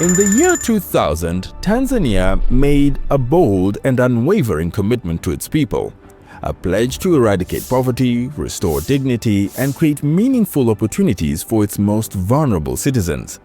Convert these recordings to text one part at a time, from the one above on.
In the year 2000, Tanzania made a bold and unwavering commitment to its people, a pledge to eradicate poverty, restore dignity, and create meaningful opportunities for its most vulnerable citizens.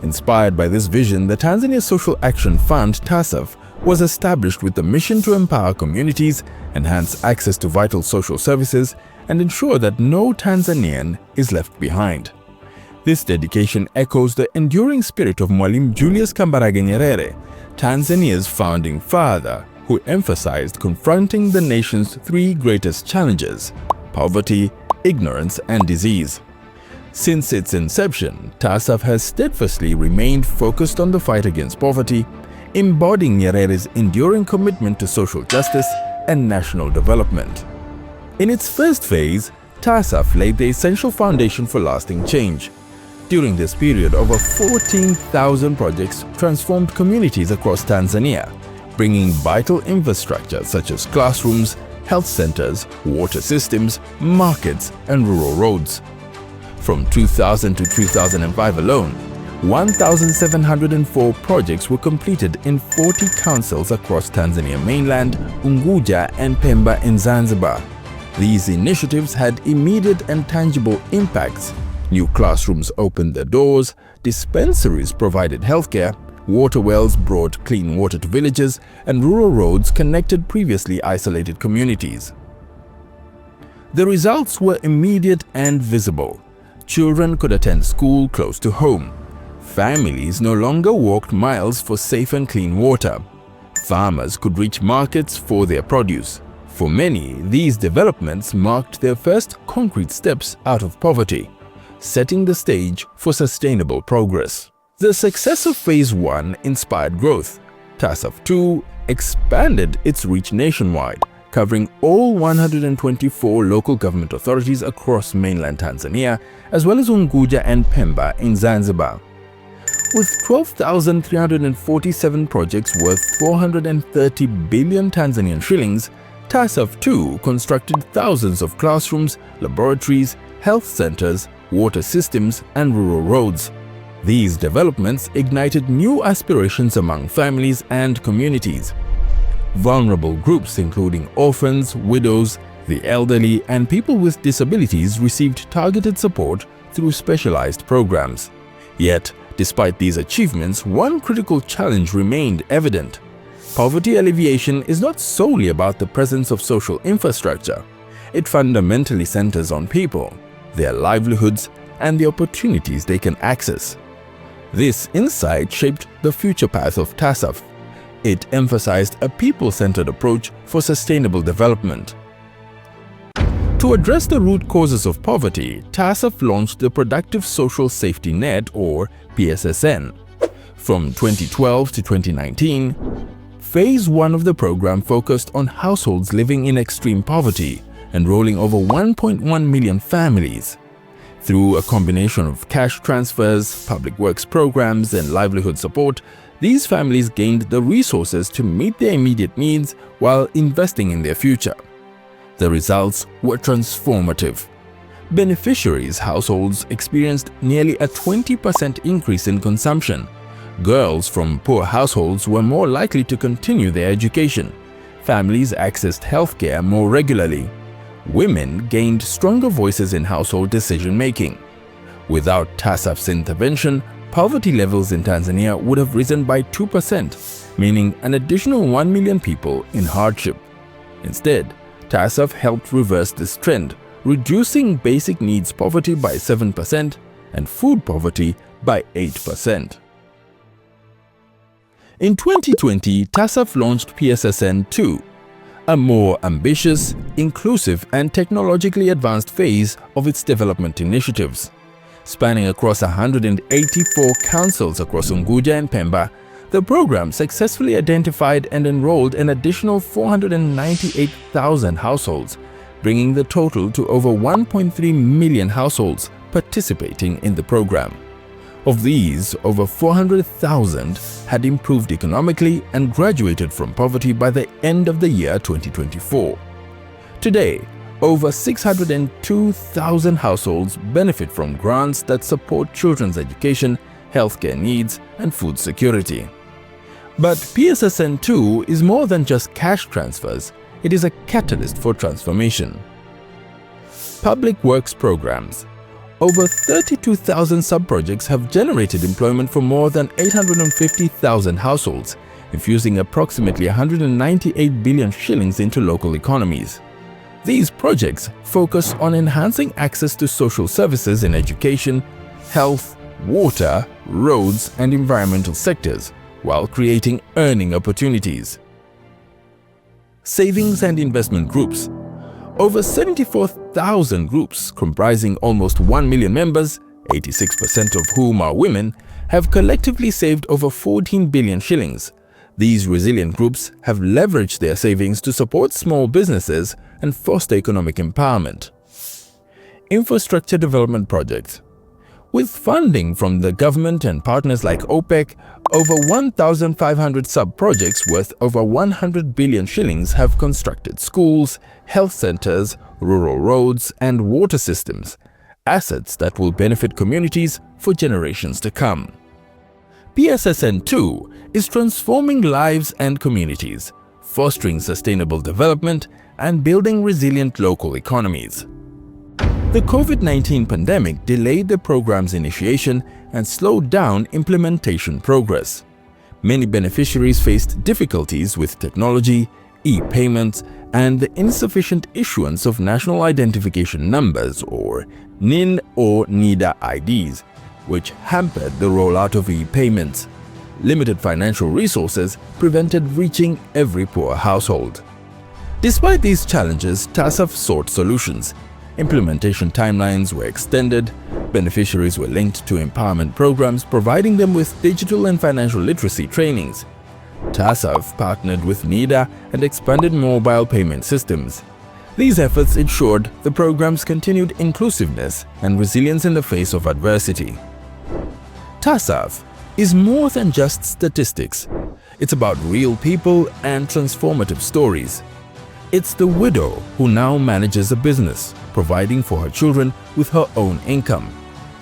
Inspired by this vision, the Tanzania Social Action Fund (TASAF) was established with the mission to empower communities, enhance access to vital social services, and ensure that no Tanzanian is left behind. This dedication echoes the enduring spirit of Mwalimu Julius Kambarage Nyerere, Tanzania's founding father, who emphasized confronting the nation's three greatest challenges: poverty, ignorance, and disease. Since its inception, TASAF has steadfastly remained focused on the fight against poverty, embodying Nyerere's enduring commitment to social justice and national development. In its first phase, TASAF laid the essential foundation for lasting change. During this period, over 14,000 projects transformed communities across Tanzania, bringing vital infrastructure such as classrooms, health centers, water systems, markets, and rural roads. From 2000 to 2005 alone, 1,704 projects were completed in 40 councils across Tanzania mainland, Unguja, and Pemba in Zanzibar. These initiatives had immediate and tangible impacts. New classrooms opened their doors, dispensaries provided healthcare, water wells brought clean water to villages, and rural roads connected previously isolated communities. The results were immediate and visible. Children could attend school close to home. Families no longer walked miles for safe and clean water. Farmers could reach markets for their produce. For many, these developments marked their first concrete steps out of poverty, setting the stage for sustainable progress. The success of Phase 1 inspired growth. TASAF 2 expanded its reach nationwide, covering all 124 local government authorities across mainland Tanzania, as well as Unguja and Pemba in Zanzibar. With 12,347 projects worth 430 billion Tanzanian shillings, TASAF 2 constructed thousands of classrooms, laboratories, health centers, water systems, and rural roads. These developments ignited new aspirations among families and communities. Vulnerable groups including orphans, widows, the elderly, and people with disabilities received targeted support through specialized programs. Yet, despite these achievements, one critical challenge remained evident. Poverty alleviation is not solely about the presence of social infrastructure. It fundamentally centers on people, their livelihoods, and the opportunities they can access. This insight shaped the future path of TASAF. It emphasized a people-centered approach for sustainable development. To address the root causes of poverty, TASAF launched the Productive Social Safety Net, or PSSN. From 2012 to 2019, Phase 1 of the program focused on households living in extreme poverty, enrolling over 1.1 million families. Through a combination of cash transfers, public works programs, and livelihood support, these families gained the resources to meet their immediate needs while investing in their future. The results were transformative. Beneficiaries' households experienced nearly a 20% increase in consumption. Girls from poor households were more likely to continue their education. Families accessed healthcare more regularly. Women gained stronger voices in household decision-making. Without TASAF's intervention, poverty levels in Tanzania would have risen by 2%, meaning an additional 1 million people in hardship. Instead, TASAF helped reverse this trend, reducing basic needs poverty by 7% and food poverty by 8%. In 2020, TASAF launched PSSN-2, a more ambitious, inclusive, and technologically advanced phase of its development initiatives. Spanning across 184 councils across Unguja and Pemba, the program successfully identified and enrolled an additional 498,000 households, bringing the total to over 1.3 million households participating in the program. Of these, over 400,000 had improved economically and graduated from poverty by the end of the year 2024. Today, over 602,000 households benefit from grants that support children's education, healthcare needs, and food security. But PSSN2 is more than just cash transfers. It is a catalyst for transformation. Public Works Programs. Over 32,000 sub-projects have generated employment for more than 850,000 households, infusing approximately 198 billion shillings into local economies. These projects focus on enhancing access to social services in education, health, water, roads, and environmental sectors, while creating earning opportunities. Savings and investment groups. Over 74,000 groups comprising almost 1 million members, 86% of whom are women, have collectively saved over 14 billion shillings. These resilient groups have leveraged their savings to support small businesses and foster economic empowerment. Infrastructure development projects. With funding from the government and partners like OPEC, over 1,500 sub-projects worth over 100 billion shillings have constructed schools, health centers, rural roads, and water systems, assets that will benefit communities for generations to come. PSSN2 is transforming lives and communities, fostering sustainable development and building resilient local economies. The COVID-19 pandemic delayed the program's initiation and slowed down implementation progress. Many beneficiaries faced difficulties with technology, e-payments, and the insufficient issuance of National Identification Numbers or NIN or NIDA IDs, which hampered the rollout of e-payments. Limited financial resources prevented reaching every poor household. Despite these challenges, TASAF sought solutions. Implementation timelines were extended, beneficiaries were linked to empowerment programs providing them with digital and financial literacy trainings. TASAF partnered with NIDA and expanded mobile payment systems. These efforts ensured the program's continued inclusiveness and resilience in the face of adversity. TASAF is more than just statistics. It's about real people and transformative stories. It's the widow who now manages a business, providing for her children with her own income.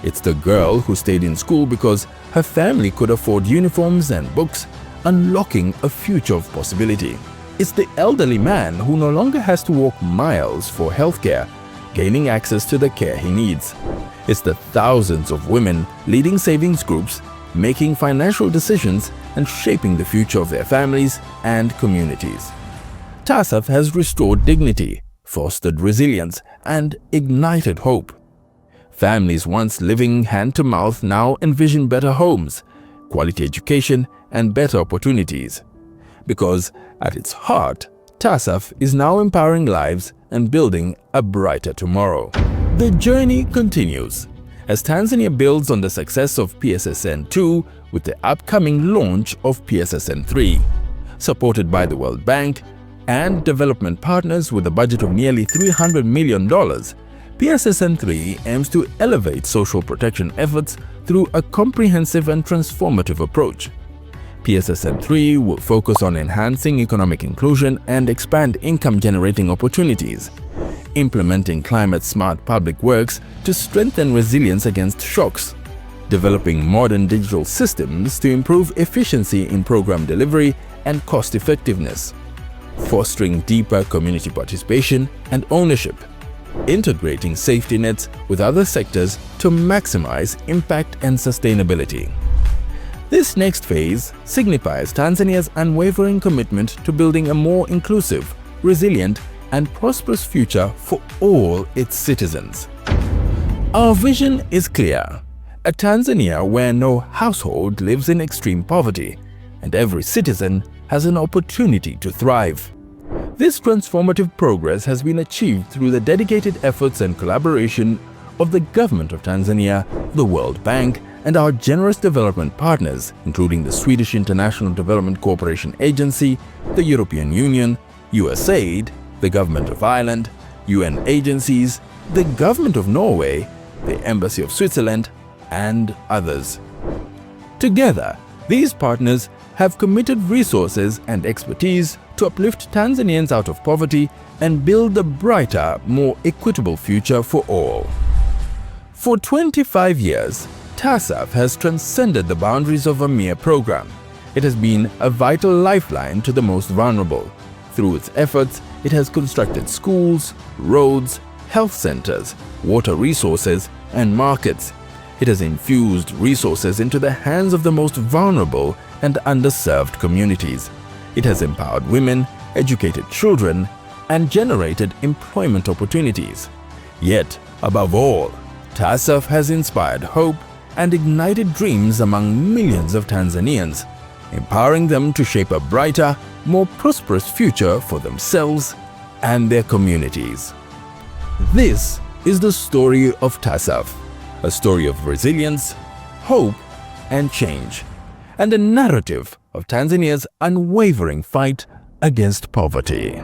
It's the girl who stayed in school because her family could afford uniforms and books, unlocking a future of possibility. It's the elderly man who no longer has to walk miles for healthcare, gaining access to the care he needs. It's the thousands of women leading savings groups, making financial decisions and shaping the future of their families and communities. TASAF has restored dignity, fostered resilience, and ignited hope. Families once living hand-to-mouth now envision better homes, quality education, and better opportunities. Because at its heart, TASAF is now empowering lives and building a brighter tomorrow. The journey continues as Tanzania builds on the success of PSSN2 with the upcoming launch of PSSN3. Supported by the World Bank and development partners with a budget of nearly $300 million, PSSN3 aims to elevate social protection efforts through a comprehensive and transformative approach. PSSN3 will focus on enhancing economic inclusion and expand income-generating opportunities, implementing climate-smart public works to strengthen resilience against shocks, developing modern digital systems to improve efficiency in program delivery and cost-effectiveness, fostering deeper community participation and ownership, integrating safety nets with other sectors to maximize impact and sustainability. This next phase signifies Tanzania's unwavering commitment to building a more inclusive, resilient, and prosperous future for all its citizens. Our vision is clear: a Tanzania where no household lives in extreme poverty and every citizen has an opportunity to thrive. This transformative progress has been achieved through the dedicated efforts and collaboration of the Government of Tanzania, the World Bank, and our generous development partners, including the Swedish International Development Cooperation Agency, the European Union, USAID, the Government of Ireland, UN agencies, the Government of Norway, the Embassy of Switzerland, and others. Together, these partners have committed resources and expertise to uplift Tanzanians out of poverty and build a brighter, more equitable future for all. For 25 years, TASAF has transcended the boundaries of a mere program. It has been a vital lifeline to the most vulnerable. Through its efforts, it has constructed schools, roads, health centers, water resources, and markets. It has infused resources into the hands of the most vulnerable and underserved communities. It has empowered women, educated children, and generated employment opportunities. Yet, above all, TASAF has inspired hope and ignited dreams among millions of Tanzanians, empowering them to shape a brighter, more prosperous future for themselves and their communities. This is the story of TASAF, a story of resilience, hope, and change, and a narrative of Tanzania's unwavering fight against poverty.